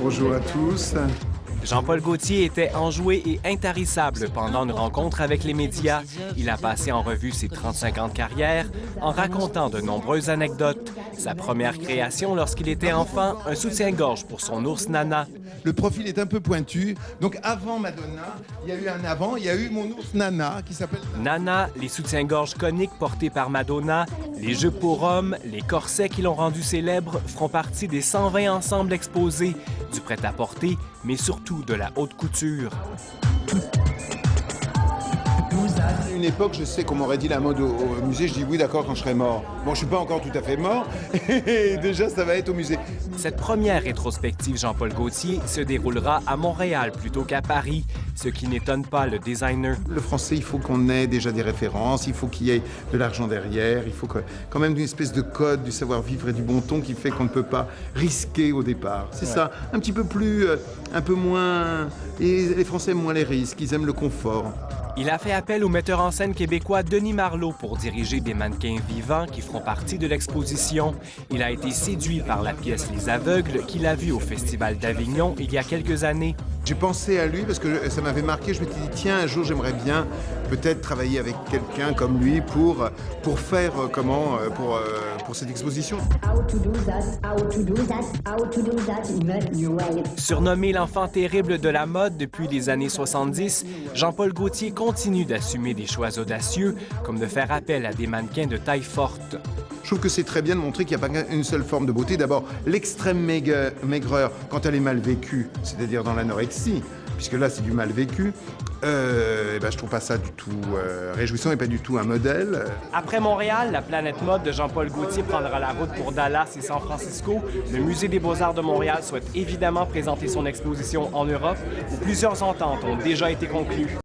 Bonjour à tous. Jean-Paul Gaultier était enjoué et intarissable pendant une rencontre avec les médias. Il a passé en revue ses 35 ans de carrière en racontant de nombreuses anecdotes. Sa première création lorsqu'il était enfant, un soutien-gorge pour son ours Nana. Le profil est un peu pointu. Donc avant Madonna, il y a eu un avant, il y a eu mon ours Nana qui s'appelle... Nana, les soutiens-gorge coniques portés par Madonna, les jupes pour hommes, les corsets qui l'ont rendu célèbre feront partie des 120 ensembles exposés, du prêt-à-porter, mais surtout de la haute couture. Une époque, je sais qu'on m'aurait dit la mode au musée, je dis oui d'accord quand je serai mort. Bon, je suis pas encore tout à fait mort, et déjà ça va être au musée. Cette première rétrospective Jean-Paul Gaultier se déroulera à Montréal plutôt qu'à Paris, ce qui n'étonne pas le designer. Le français, il faut qu'on ait déjà des références, il faut qu'il y ait de l'argent derrière, il faut quand même une espèce de code du savoir-vivre et du bon ton qui fait qu'on ne peut pas risquer au départ. C'est ça, un petit peu plus, un peu moins... Et les Français aiment moins les risques, ils aiment le confort. Il a fait appel au metteur en scène québécois Denis Marleau pour diriger des mannequins vivants qui feront partie de l'exposition. Il a été séduit par la pièce Les Aveugles qu'il a vue au Festival d'Avignon il y a quelques années. J'ai pensé à lui parce que ça m'avait marqué. Je m'étais dit, tiens, un jour, j'aimerais bien peut-être travailler avec quelqu'un comme lui pour faire pour cette exposition. Surnommé l'enfant terrible de la mode depuis les années 70, Jean-Paul Gaultier continue d'assumer des choix audacieux, comme de faire appel à des mannequins de taille forte. Je trouve que c'est très bien de montrer qu'il n'y a pas une seule forme de beauté. D'abord, l'extrême maigreur, quand elle est mal vécue, c'est-à-dire dans l'anorexie, puisque là, c'est du mal vécu, je trouve pas ça du tout réjouissant et pas du tout un modèle. Après Montréal, la planète mode de Jean-Paul Gaultier prendra la route pour Dallas et San Francisco. Le Musée des Beaux-Arts de Montréal souhaite évidemment présenter son exposition en Europe, où plusieurs ententes ont déjà été conclues.